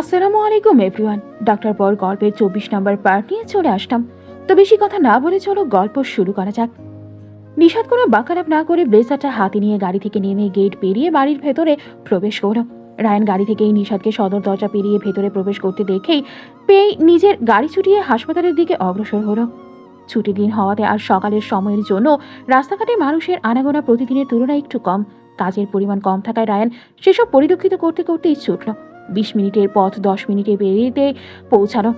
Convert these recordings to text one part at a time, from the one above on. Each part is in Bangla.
আসসালামু আলাইকুম এভরিওয়ান। ডক্টর পর গল্পের 24 নম্বর পার্ট নিয়ে চলে আসলাম। তো বেশি কথা না বলে চলো গল্প শুরু করা যাক। নিশাদ কোনো বাকারাপ না করে ব্লেজারটা হাতে নিয়ে গাড়ি থেকে নেমে গেট পেরিয়ে বাড়ির ভেতরে প্রবেশ করল। রায়ান গাড়ি থেকেই নিশাদকে সদর দরজা পেরিয়ে ভেতরে প্রবেশ করতে দেখেই পেয়ে নিজের গাড়ি ছুটিয়ে হাসপাতালের দিকে অগ্রসর হলো। ছুটির দিন হওয়াতে আর সকালের সময়ের জন্য রাস্তাঘাটে মানুষের আনাগোনা প্রতিদিনের তুলনায় একটু কম। কাজের পরিমাণ কম থাকায় রায়ান সেসব পরিলক্ষিত করতে করতেই ছুটল। 20 মিনিটের পথ 10 মিনিটে বেরিয়ে পৌঁছানো।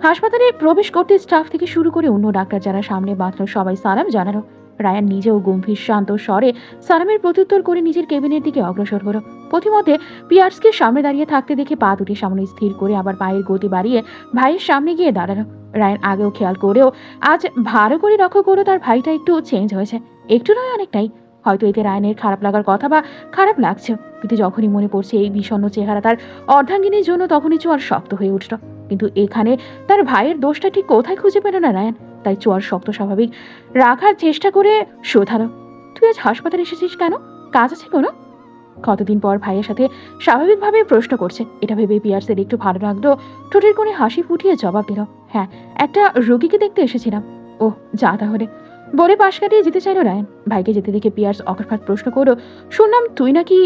হাসপাতালে প্রবেশ করতে স্টাফ থেকে শুরু করে অন্য ডাক্তার যারা সামনে বাঁধল সবাই সালাম জানালো। রায়ান নিজেও গম্ভীর শান্ত স্বরে সালামের প্রত্যুত্তর করে নিজের কেবিনের দিকে অগ্রসর হলো। পথিমধ্যে পিয়ার্সকে সামনে দাঁড়িয়ে থাকতে দেখে পা দুটি সামনে স্থির করে আবার পায়ের গতি বাড়িয়ে ভাইয়ের সামনে গিয়ে দাঁড়ালো। রায়ান আগেও খেয়াল করেও আজ ভালো করে লক্ষ্য করলো তার ভাইটা একটু চেঞ্জ হয়েছে। একটু নয় অনেকটাই। হয়তো এতে রায়ানের খারাপ লাগার কথা বা খারাপ লাগছে, কিন্তু যখনই মনে পড়ছে এই বিষণ্ণ চেহারা তার অর্ধাঙ্গিনীর জন্য তখনই চোয়ার শক্ত হয়ে উঠল। কিন্তু এখানে তার ভাইয়ের দোষটা ঠিক কোথায় খুঁজে পেল না রায়ান। তাই চোয়ার শক্ত স্বাভাবিক রাখার চেষ্টা করে শোধালো, তুই আজ হাসপাতালে এসেছিস কেন? কাজ আছে কোনো? কতদিন পর ভাইয়ের সাথে স্বাভাবিকভাবে প্রশ্ন করছে, এটা ভেবে পিয়ার্সের একটু ভালো লাগলো। ঠোঁটের কোণে হাসি ফুটিয়ে জবাব দিল, হ্যাঁ, একটা রোগীকে দেখতে এসেছিলাম। ওহ, যা তাহলে, বলে পাশ কাটিয়ে যেতে চাইল রায়ান। ভাইকে যেতে দেখে পিয়ার্স অকস্মাৎ প্রশ্ন করলো, শুনলাম তুই নাকি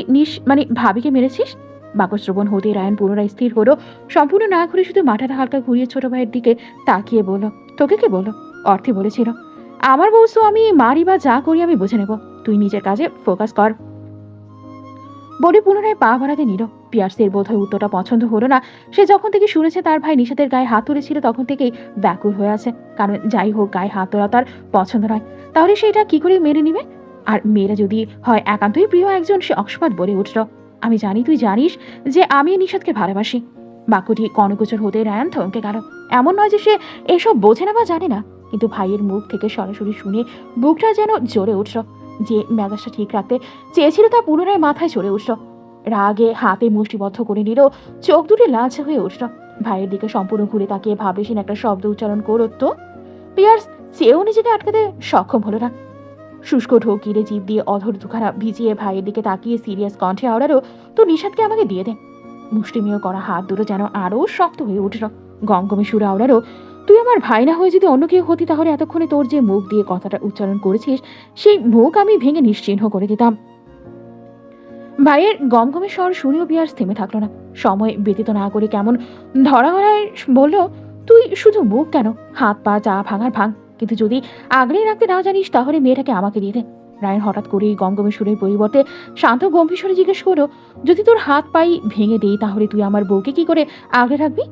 ভাবিকে মেরেছিস? বাকশ্রবণ হতে রায়ান পুনরায় স্থির হলো। সম্পূর্ণ না ঘুরে শুধু মাথাটা হালকা ঘুরিয়ে ছোট ভাইয়ের দিকে তাকিয়ে বলল, তোকে কে বললো? অর্থে বলেছিল, আমার বউ আমি মারি বা যা করি আমি বুঝে নেব, তুই নিজের কাজে ফোকাস কর। বলে পুনরায় পা বাড়াতে নিল। পিয়ার্সের বোধহয় উত্তরটা পছন্দ হলো না। সে যখন থেকে শুনেছে তার ভাই নিশাতের গায়ে হাত তুলেছিল তখন থেকেই ব্যাকুল হয়ে আছে। কারণ যাই হোক, গায়ে হাত তোলা তার পছন্দ নয়। তাহলে সেটা কি করে মেনে নিবে? আর মেয়েরা যদি হয় একান্তই প্রিয় একজন, সে অকস্মাৎ বলে উঠল, আমি জানি তুই জানিস যে আমি নিশাতকে ভালোবাসি। বাক্যটি কর্ণগোচর হতে রায়ান থমকে গেল। এমন নয় যে সে এসব বোঝে না বা জানে না, কিন্তু ভাইয়ের মুখ থেকে সরাসরি শুনে বুকটা যেন জ্বলে উঠল। যে মেজাজটা ঠিক রাখতে চেয়েছিল তা পুনরায় মাথায় চড়ে উঠল। রাগে হাতে মুষ্টিবদ্ধ করে নিল, চোখ দুটি লালচে হয়ে উঠল। ভাইয়ের দিকে সম্পূর্ণ ঘুরে তাকিয়ে ভাবলেশীন একটা শব্দ উচ্চারণ করত। পিয়ার্স চেয়েও নিজেকে আটকাতে সক্ষম হলো না। শুষ্ক ঢোক গিরে জিভ দিয়ে অধর দুখানা ভিজিয়ে ভাইয়ের দিকে তাকিয়ে সিরিয়াস কণ্ঠে আওড়ালো, তো নিশাদকে আমাকে দিয়ে দে। মুষ্টিমেয় করা হাত দুটো যেন আরও শক্ত হয়ে উঠল। গমগমে সুরে আওড়ালো, তুই আমার ভাই না হয়ে যদি অন্য কেউ হতি তাহলে এতক্ষণে তোর যে মুখ দিয়ে কথাটা উচ্চারণ করেছিস সেই মুখ আমি ভেঙে নিশ্চিহ্ন করে দিতাম। ভাইয়ের গমগমে স্বর শুনেও পিয়ার্স থেমে থাকলো না। সময় ব্যতীত না করে কেমন ধরা গলায় বলল, তুই শুধু মুখ কেন, হাত পা যা ভাঙার ভাঙ, কিন্তু যদি আগলে রাখতে না জানিস তাহলে মেয়েটাকে আমাকে দিয়ে দে। রায়ন হঠাৎ করেই গমগমে সুরের পরিবর্তে শান্ত গম্ভীর স্বরে জিজ্ঞেস করলো, যদি তোর হাত পাই ভেঙে দেই তাহলে তুই আমার বউকে কি করে আগলে রাখবি?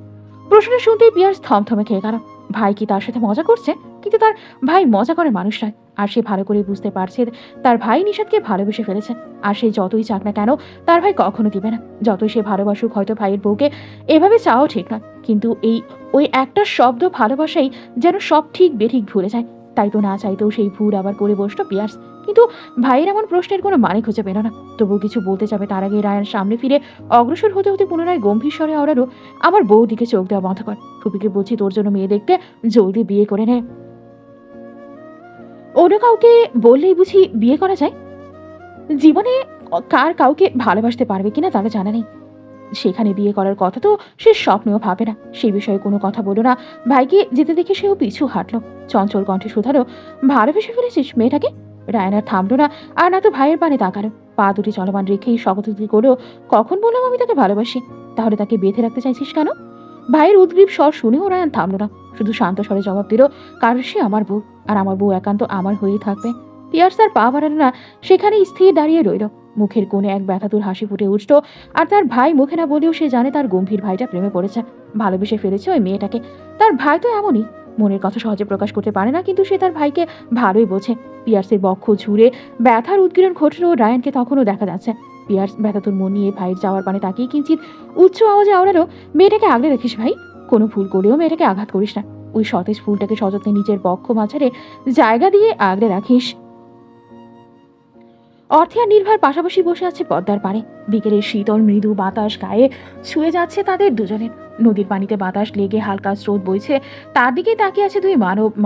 প্রশ্নটা শুনতেই পিয়ার্স থমথমে খেয়ে গেল। ভাই কি তার সাথে মজা করছে? কিন্তু তার ভাই মজা করার মানুষ নয়। আর সে ভালো করে বুঝতে পারছে তার ভাই নিশাদকে ভালোবেসে ফেলেছে। আর সে যতই চাক না কেন তার ভাই কখনো দিবে না। যতই সে ভালোবাসুক, হয়তো ভাইয়ের বউকে এভাবে চাওয়াও ঠিক নয়, কিন্তু ওই একটা শব্দ ভালোবাসাই যেন সব ঠিক বেঠিক ভুলে যায়। তাই তো না চাইতেও সেই ভুল আবার করে বসলো পিয়ার্স। কিন্তু ভাইয়ের এমন প্রশ্নের কোনো মানে খুঁজে পেল না। তবুও কিছু বলতে যাবে তার আগে রায়ান সামনে ফিরে অগ্রসর হতে হতে পুনরায় গম্ভীর স্বরে আওড়ালো, আমার বউ দিকে চোখ দেওয়া বন্ধ কর। ফুপিকে বলছি তোর জন্য মেয়ে দেখতে, জলদি বিয়ে করে নে। অন্য কাউকে বললেই বুঝি বিয়ে করা যায়? জীবনে কার কাউকে ভালোবাসতে পারবে কিনা তারা জানা নেই। সেখানে বিয়ে করার কথা তো সে স্বপ্নেও ভাবে না। সেই বিষয়ে কোনো কথা বলো না। ভাইকে যেতে দেখে সেও পিছু হাঁটলো। চঞ্চল কণ্ঠে শুধালো, ভালোবেসে ফেলেছিস মেয়েটাকে? রায়ান আর থামলো না, আর না তো ভাইয়ের পানে তাকালো। পা দুটি চলমান রেখেই শপথোক্তি করলো, কখন বললাম আমি তাকে ভালোবাসি? তাহলে তাকে বেঁধে রাখতে চাইছিস কেন? ভাইয়ের উদ্গ্রীব স্বর শুনেও রায়ান থামলো না, শুধু শান্ত স্বরে জবাব দিল, কারণ সে আমার বউ, আর আমার বউ একান্ত আমার হয়েই থাকবে। পিয়ার্স তার পা বাড়ালো না, সেখানেই স্থির দাঁড়িয়ে রইল। মুখের কোণে এক ব্যথাতুর হাসি ফুটে উঠল। আর তার ভাই মুখে না বলেও সে জানে তার গম্ভীর ভাইটা প্রেমে পড়েছে, ভালোবেসে ফেলেছে ওই মেয়েটাকে। তার ভাই তো এমনই, মনের কথা সহজে প্রকাশ করতে পারে না, কিন্তু সে তার ভাইকে ভালোই বোঝে। পিয়ার্সের বক্ষ ঝুড়ে ব্যথার উদ্গীরণ ঘটলেও রায়ানকে তখনও দেখা যাচ্ছে। পিয়ার্স ব্যথাতুর মন নিয়ে ভাইয়ের যাওয়ার পানে তাকিয়ে কিঞ্চিত উচ্চ আওয়াজে আওড়ালো, মেয়েটাকে আগলে রাখিস ভাই, কোনো ভুল করলেও মেয়েটাকে আঘাত করিস না। ওই সতেজ ফুলটাকে সযত্নে নিজের বক্ষ মাঝারে জায়গা দিয়ে আগলে রাখিস। অর্থে আর নির্ভর পাশাপাশি বসে আছে পদ্মার পাড়ে। বিকেলের শীতল মৃদু বাতাস গায়ে ছুঁয়ে যাচ্ছে তাদের দুজনের। নদীর পানিতে বাতাস লেগে হালকা স্রোত বইছে, তার দিকে তাকিয়ে আছে দুই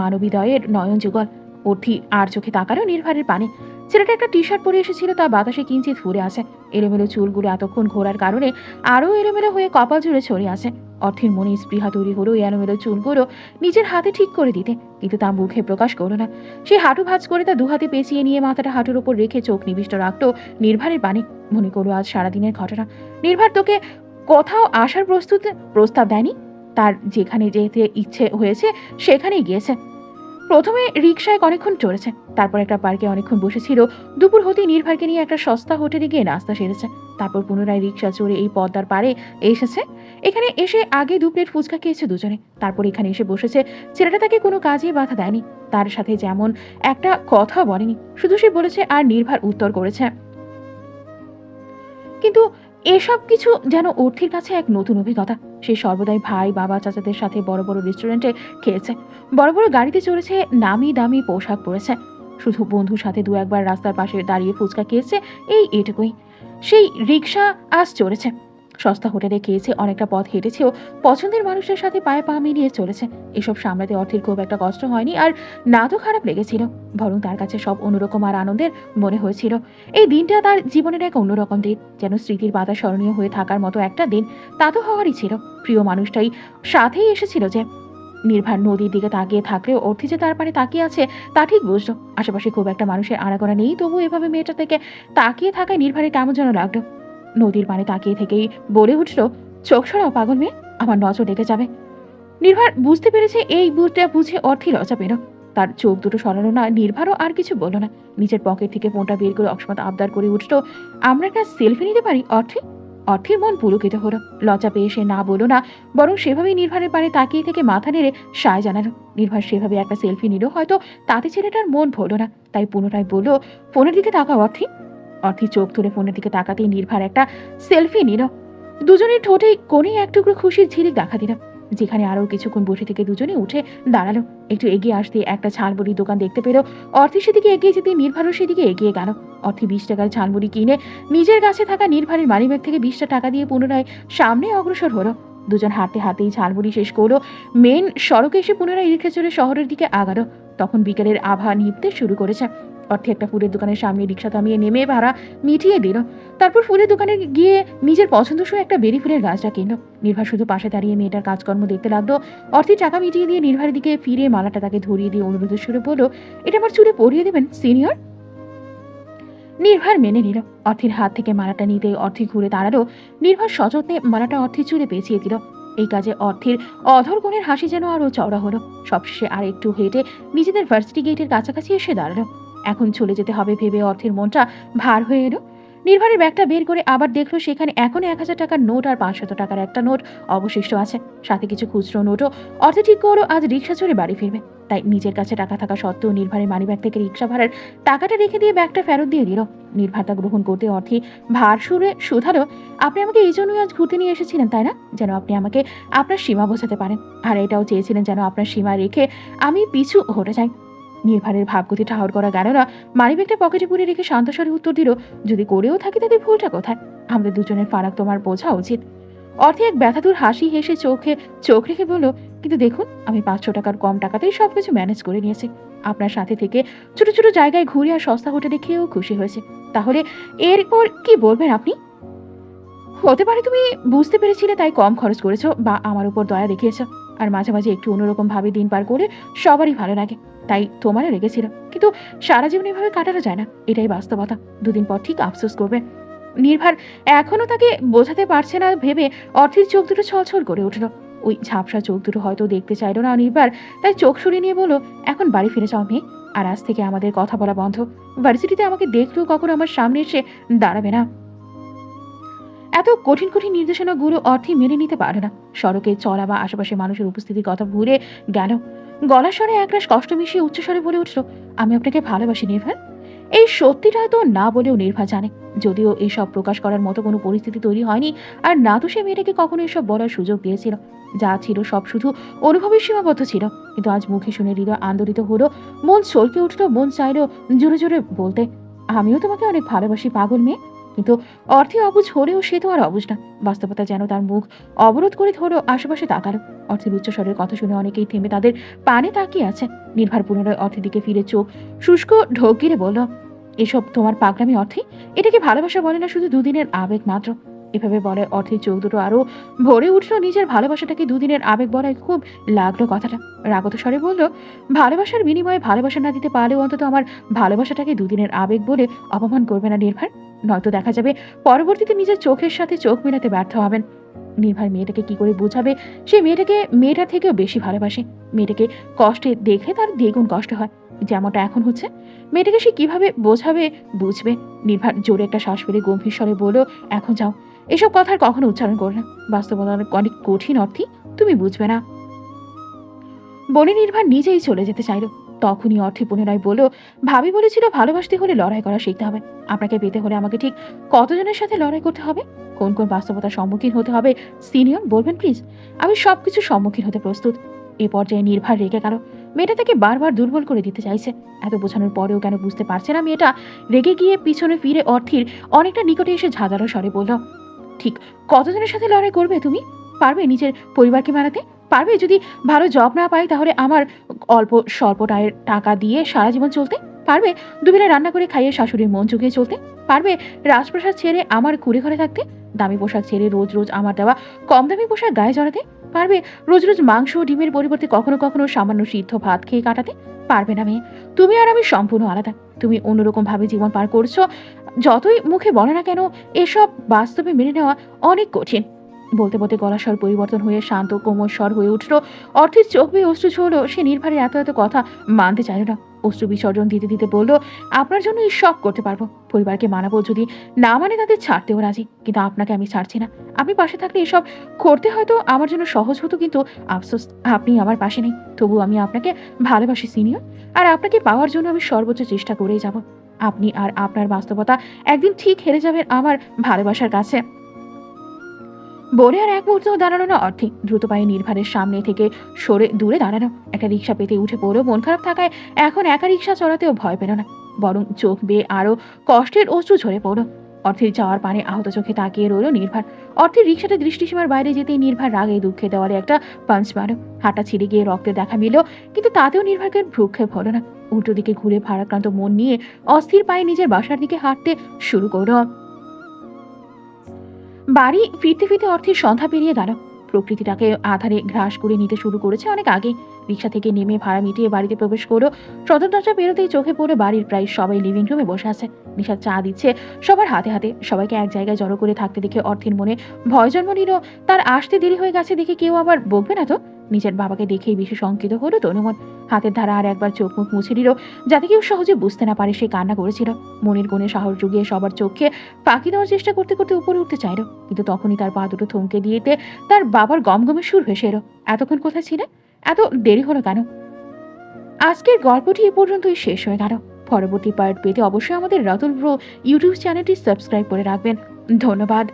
মানবীদয়ের নয়ন যুগল। অর্থি আর চোখে তাকালো নির্ভরের পানে। ছেলেটা একটা টি শার্ট পরে এসেছিল, তা বাতাসে কিঞ্চিত ফুরে আছে। এলোমেলো চুলগুলো এতক্ষণ ঘোরার কারণে আরও এলোমেলো হয়ে কপাল জুড়ে ছড়িয়ে আছে। অর্থের মনে স্পৃহা তৈরি হলো এই এলোমেলো চুলগুলো নিজের হাতে ঠিক করে দিতে, কিন্তু তা মুখে প্রকাশ করলো না। সে হাঁটু ভাঁজ করে তা দুহাতে পেঁচিয়ে নিয়ে মাথাটা হাঁটুর উপর রেখে চোখ নিবিষ্ট রাখতো নির্ভারের পানে। মনে করলো আজ সারাদিনের ঘটনা। নির্ভার তোকে কোথাও আসার প্রস্তাব দেয়নি? তার যেখানে যেতে ইচ্ছে হয়েছে সেখানেই গিয়েছে। প্রথমে রিকশায় অনেকক্ষণ চড়েছে, তারপর একটা পার্কে অনেকক্ষণ বসেছিল। দুপুর হতেই নির্ভারকে নিয়ে একটা সস্তা হোটেলে গিয়ে নাস্তা সেরেছে। তারপর পুনরায় রিকশা চড়ে এই পদ্মার পাড়ে এসেছে। এখানে এসে আগে 2 প্লেট ফুচকা খেয়েছে দুজনে, তারপর এখানে এসে বসেছে। ছেলেটা তাকে কোনো কাজে বাধা দেয়নি, তার সাথে যেমন একটা কথা বলেনি, শুধু সে বলেছে আর নির্ভার উত্তর করেছে। কিন্তু এসব কিছু যেন অর্থির কাছে এক নতুন অভিজ্ঞতা। সে সর্বদাই ভাই, বাবা, চাচাদের সাথে বড় বড় রেস্টুরেন্টে খেয়েছে, বড় বড় গাড়িতে চড়েছে, নামি দামি পোশাক পরেছে। শুধু বন্ধুর সাথে 2-1 বার রাস্তার পাশে দাঁড়িয়ে ফুচকা খেয়েছে, এটুকুই। সেই রিকশা আজ চড়েছে, সস্তা হোটেলে খেয়েছে, অনেকটা পথ হেঁটেছেও, পছন্দের মানুষের সাথে পায়ে পা মিলিয়ে চলেছে। এসব সামলাতে অর্থের খুব একটা কষ্ট হয়নি, আর না তো খারাপ লেগেছিল, বরং তার কাছে সব অন্যরকম আর আনন্দের মনে হয়েছিল। এই দিনটা তার জীবনের এক অন্যরকম দিন, যেন স্মৃতির পাতা স্মরণীয় হয়ে থাকার মতো একটা দিন। তা তো হওয়ারই ছিল, প্রিয় মানুষটাই সাথেই এসেছিল। যে নির্ভার নদীর দিকে তাকিয়ে থাকলেও অর্থি যে তার পারে তাকিয়ে আছে তা ঠিক বুঝলো। আশেপাশে খুব একটা মানুষের আনাগোনা নেই, তবু এভাবে মেয়েটা থেকে তাকিয়ে থাকায় নির্ভারের কেমন যেন লাগলো। নদীর পানে তাকিয়ে থেকেই বলে উঠল, চোখ সরাও পাগল মেয়ে, আমার নজর লেগে যাবে। নির্ভার বুঝতে পেরেছে এই বুঝটা বুঝে অর্থি লজ্জা পেল। তার চোখ দুটো সরালো না। নির্ভারও আর কিছু বলল না, নিজের পকেট থেকে ফোনটা বের করে অকস্মাৎ আবদার করে উঠল, আমরা একটা সেলফি নিতে পারি অর্থি? অর্থির মন পুলকিত হলো। লজ্জা পেয়ে সে না বলল না, বরং সেভাবেই নির্ভারের পানে তাকিয়ে থেকে মাথা নেড়ে সায় জানালো। নির্ভার সেভাবে একটা সেলফি নিল, হয়তো তাতে ছেলেটার মন ভরল না, তাই পুনরায় বলল, ফোনের দিকে তাকাও অর্থি। অর্থি চোখ তুলে ফোনের দিকে তাকাতেই নির্ভার একটা সেলফি নিল। দুজনের ঠোঁটেই কোণে এক টুকরো খুশির ঝিলিক দেখা দিল। যেখানে আরও কিছুক্ষণ বসে থেকে দুজনে উঠে দাঁড়ালো। একটু এগিয়ে আসতে একটা ঝালমুড়ির দোকান দেখতে পেল। অর্থি সেদিকে এগিয়ে যেতে নির্ভারও সেদিকে এগিয়ে গেল। অর্থি 20 টাকার ঝালমুড়ি কিনে নিজের কাছে থাকা নির্ভারের মানিব্যাগ থেকে 20টা টাকা দিয়ে পুনরায় সামনে অগ্রসর হলো। দুজন হাঁটতে হাঁটতেই ঝালমুড়ি শেষ করলো। মেন সড়কে এসে পুনরায় রিক্সা চড়ে শহরের দিকে আগালো। তখন বিকেলের আভা নিভতে শুরু করেছে। অর্থে একটা ফুলের দোকানের সামনে রিক্সা থামিয়ে নেমে ভাড়া মিটিয়ে দিল। তারপর ফুলের দোকানে গিয়ে নিজের পছন্দসই একটা বেরি ফুলের গাছটা কিনলো। নির্ভার শুধু পাশে দাঁড়িয়ে মেয়েটার কাজকর্ম দেখতে লাগলো। অর্থে টাকা মিটিয়ে দিয়ে নির্ভারের দিকে ফিরে মালাটা তাকে ধরিয়ে দিয়ে অনুরোধের সুরে বলল, এটা আমার চুলে পরিয়ে দেবেন সিনিয়র। নির্ভার মেনে নিল। অর্থের হাত থেকে মালাটা নিতে অর্থে ঘুরে দাঁড়ালো। নির্ভার সযত্নে মালাটা অর্থের চুলে পেঁচিয়ে দিল। এই কাজে অর্থের অধর কোণের হাসি যেন আরও চওড়া হলো। সবশেষে আর একটু হেঁটে নিজেদের ভার্সিটি গেটের কাছাকাছি এসে দাঁড়ালো। এখন চলে যেতে হবে ভেবে অর্থের মনটা ভার হয়ে এলো। নির্ভারের ব্যাগটা বের করে আবার দেখলো সেখানে এখনো 1000 টাকার নোট আর 500 টাকার একটা নোট অবশিষ্ট আছে, সাথে কিছু খুচরো নোটও। অর্থে ঠিক করলো আজ রিক্সা চড়ে বাড়ি ফিরবে, তাই নিজের কাছে টাকা থাকা সত্ত্বেও নির্ভারের মানিব্যাগ থেকে রিক্সা ভাড়ার টাকাটা রেখে দিয়ে ব্যাগটা ফেরত দিয়ে দিল। নির্ভার তা গ্রহণ করতে অর্থে ভার সুরে শুধালো, আপনি আমাকে এই জন্যই আজ ঘুরতে নিয়ে এসেছিলেন তাই না? যেন আপনি আমাকে আপনার সীমা বোঝাতে পারেন, আর এটাও চেয়েছিলেন যেন আপনার সীমা রেখে আমি পিছু হটে যাই। নির্ভারের ভাবগতি ঠাহর করা গেল না। মানিব্যাগটা পকেটে পুরে রেখে শান্তস্বরে উত্তর দিল, যদি করেও থাকি তাতে ভুলটা কোথায়? আমাদের দুজনের ফারাক তোমার বোঝা উচিত। অর্থে এক ব্যথাতুর হাসি হেসে চোখে চোখ রেখে বলল, কিন্তু দেখুন, আমি 500 টাকার কম টাকাতেই সবকিছু ম্যানেজ করে নিয়েছি। আপনার সাথে থেকে ছোট ছোট জায়গায় ঘুরে আর সস্তা হোটেলে খেয়েও খুশি হয়েছে। তাহলে এরপর কি বলবেন আপনি? হতে পারে তুমি বুঝতে পেরেছিলে তাই কম খরচ করেছো, বা আমার উপর দয়া দেখিয়েছো। আর মাঝে মাঝে একটু অন্যরকম ভাবে দিন পার করে সবারই ভালো লাগে, তাই তোমারও লেগেছিল। কিন্তু সারা জীবন এভাবে কাটানো যায় না, এটাই বাস্তবতা। 2 দিন পর ঠিক আফসোস করবে। নির্ভার এখনো তাকে বোঝাতে পারছে না ভেবে অর্থের চোখ দুটো ছলছল করে উঠল। ওই ঝাপসা চোখ দুটো হয়তো দেখতে চাইল না নির্ভার, তাই চোখ সরিয়ে নিয়ে বলল, এখন বাড়ি ফিরে যাও মেয়ে, আর আজ থেকে আমাদের কথা বলা বন্ধ। ভার্সিটিতে আমাকে দেখলেও কখনো আমার সামনে এসে দাঁড়াবে না। এত কঠিন কঠিন নির্দেশনাগুলো অর্থে মেনে নিতে পারে না। সড়কে চলা বা আশেপাশে মানুষের উপস্থিতির কথা ভুলে গেল। গলার স্বরে একরাশ কষ্ট মিশিয়ে উচ্চস্বরে বলে উঠল, আমি আপনাকে ভালোবাসি নির্ভার। এই সত্যিটা তো না বলেও নির্ভা জানে, যদিও এসব প্রকাশ করার মতো কোনো পরিস্থিতি তৈরি হয়নি, আর না তো সে মেয়েটাকে কখনো এসব বলার সুযোগ দিয়েছিল। যা ছিল সব শুধু অনুভবের সীমাবদ্ধ ছিল। কিন্তু আজ মুখে শুনে হৃদয় আন্দোলিত হলো, মন চলকে উঠলো, মন চাইল জোরে জোরে বলতে, আমিও তোমাকে অনেক ভালোবাসি পাগল মেয়ে। কিন্তু অর্থে অবুঝ হলেও সে তো আর অবুঝ না। বাস্তবতা যেন তার মুখ অবরোধ করে ধরো। আশেপাশে তাকালো। অর্থের উচ্চস্বরের কথা শুনে অনেকেই থেমে তাদের পানে তাকিয়ে আছে। নির্ভার পুনরায় অর্থের দিকে ফিরে চোখ শুষ্ক ঢোক গিরে বলল, এসব তোমার পাগলামি অর্থে? এটাকে ভালোবাসা বলে না, শুধু দুদিনের আবেগ মাত্র। এভাবে বলে অর্থের চোখ দুটো আরো ভরে উঠল। নিজের ভালোবাসাটাকে দুদিনের আবেগ বলায় খুব লাগলো কথাটা। রাগত স্বরে বলল, ভালোবাসার বিনিময়ে ভালোবাসা না দিতে পারলেও অন্তত আমার ভালোবাসাটাকে দুদিনের আবেগ বলে অপমান করবে না নির্ভর। নয়তো দেখা যাবে পরবর্তীতে নিজের চোখের সাথে চোখ মেলাতে ব্যর্থ হবেন। নির্ভর মেয়েটাকে কি করে বোঝাবে সে মেয়েটাকে মেয়েটার থেকেও বেশি ভালোবাসে? মেয়েটাকে কষ্টে দেখলে তার দ্বিগুণ কষ্ট হয়, যেমনটা এখন হচ্ছে। মেয়েটাকে সে কিভাবে বোঝাবে, বুঝবে? নির্ভর জোরে একটা শ্বাস ফেলে গম্ভীর স্বরে বলল, এখন যাও, এসব কথার কখনো উচ্চারণ করো না। বাস্তবতা অনেক কঠিন অর্থী, তুমি বুঝবে না। বলে নির্ভর নিজেই চলে যেতে চাইল। তখনই অর্থী পুনরায় বলল, ভাবি বলেছিল ভালোবাসতে হলে লড়াই করা শিখতে হবে। আপনাকে পেতে হলে আমাকে ঠিক কতজনের সাথে লড়াই করতে হবে? কোন কোন বাস্তবতার সম্মুখীন হতে হবে সিনিয়র, বলবেন প্লিজ? আমি সবকিছুর সম্মুখীন হতে প্রস্তুত। এ পর্যায়ে নির্ভর রেগে গেল। মেয়েটা তাকে বারবার দুর্বল করে দিতে চাইছে। এত বোঝানোর পরেও কেন বুঝতে পারছে না মেয়েটা? রেগে গিয়ে পিছনে ফিরে অর্থীর অনেকটা নিকটে এসে ঝাঁঝালো স্বরে বলল, ঠিক কতজনের সাথে লড়াই করবে তুমি? পারবে নিজের পরিবারকে মানাতে? পারবে যদি ভালো জব না পাই তাহলে আমার অল্প স্বল্প টাকা দিয়ে সারা জীবন চলতে? পারবে দুবেলা রান্না করে খাইয়ে শাশুড়ির মন জুগিয়ে চলতে? পারবে রাজপ্রাসাদ ছেড়ে আমার কুড়ে ঘরে থাকতে? দামি পোশাক ছেড়ে রোজ রোজ আমার দেওয়া কম দামি পোশাক গায়ে জড়াতে? পারবে রোজ রোজ মাংস ডিমের পরিবর্তে কখনো কখনো সামান্য সিদ্ধ ভাত খেয়ে কাটাতে? পারবে না মেয়ে। তুমি আর আমি সম্পূর্ণ আলাদা। তুমি অন্যরকম ভাবে জীবন পার করছো। যতই মুখে বলো না কেন, এসব বাস্তবে মেনে নেওয়া অনেক কঠিন। বলতে বলতে গলার স্বর পরিবর্তন হয়ে শান্ত কোমল স্বর হয়ে উঠল। অর্থের চোখ বেয়ে অশ্রু ঝরল। সে নির্ভরের এত এত কথা মানতে চাইল না। অশ্রু বিসর্জন দিতে দিতে বলল, আপনার জন্য এই সব করতে পারবো। পরিবারকে মানাবো, যদি না মানে তাদের ছাড়তেও রাজি। কিন্তু আপনাকে আমি ছাড়ছি না। আপনি পাশে থাকলে এসব করতে হয়তো আমার জন্য সহজ হতো, কিন্তু আফসোস আপনি আমার পাশে নেই। তবু আমি আপনাকে ভালোবাসি সিনিয়র, আর আপনাকে পাওয়ার জন্য আমি সর্বোচ্চ চেষ্টা করেই যাব। আপনি আর আপনার বাস্তবতা একদিন ঠিক হেরে যাবেন আমার ভালোবাসার কাছে। বলে আর এক মুহূর্তেও দাঁড়ানো না অর্থে। দ্রুত পায়ে নির্ভরের সামনে থেকে সরে দূরে দাঁড়ানো। একটা রিক্সা পেতে উঠে পড়েও মন খারাপ থাকায় এখন একা রিক্সা চড়াতেও ভয় পেল না, বরং চোখ বেয়ে আরো কষ্টের অশ্রু ঝরে পড়ল। অর্থের যাওয়ার পানে আহত চোখে তাকিয়ে রইল নির্ভর। অর্থের রিক্সাটা দৃষ্টিসীমার বাইরে যেতেই নির্ভর রাগে দুঃখে দেওয়ালে একটা পাঞ্চ মারো। হাঁটা ছিঁড়ে গিয়ে রক্তের দেখা মিলল, কিন্তু তাতেও নির্ভরকে ভ্রুক্ষেপ হলো না। উল্টো দিকে ঘুরে ভারাক্রান্ত মন নিয়ে অস্থির পায়ে নিজের বাসার দিকে হাঁটতে শুরু করল। বাড়ি ফিরতে ফিরতে অর্থের সন্ধ্যা পেরিয়ে গেল। প্রকৃতিটাকে আধারে গ্রাস করে নিতে শুরু করেছে অনেক আগে। রিক্সা থেকে নেমে ভাড়া মিটিয়ে বাড়িতে প্রবেশ করলো। সদর দরজা পেরোতেই চোখে পড়ে বাড়ির প্রায় সবাই লিভিং রুমে বসে আছে। নিশা চা দিচ্ছে সবার হাতে হাতে। সবাইকে এক জায়গায় জড়ো করে থাকতে দেখে অর্থের মনে ভয় জন্ম নিল। তার আসতে দেরি হয়ে গেছে দেখে কেউ আবার বকবে না তো? নিজের বাবাকে দেখেই বেশি শঙ্কিত হলো তনুমন। হাতের ধারা আর একবার চোখ মুখ মুছে দিল, যাতে কেউ সহজে বুঝতে না পারে সে কান্না করেছিল। মনের কোণে সাহস জুগিয়ে সবার চোখে ফাঁকি দেওয়ার চেষ্টা করতে করতে উপরে উঠতে চাইল, কিন্তু তখনই তার পা দুটো থমকে দিয়েতে তার বাবার গমগমে সুর ভেসে এলো। এতক্ষণ কোথায় ছিলে? এত দেরি হলো কেন? আজকের গল্পটি এ পর্যন্তই শেষ হয়ে গেল। পরবর্তী পার্ট পেতে অবশ্যই আমাদের রাতুল ব্রো ইউটিউব চ্যানেলটি সাবস্ক্রাইব করে রাখবেন। ধন্যবাদ।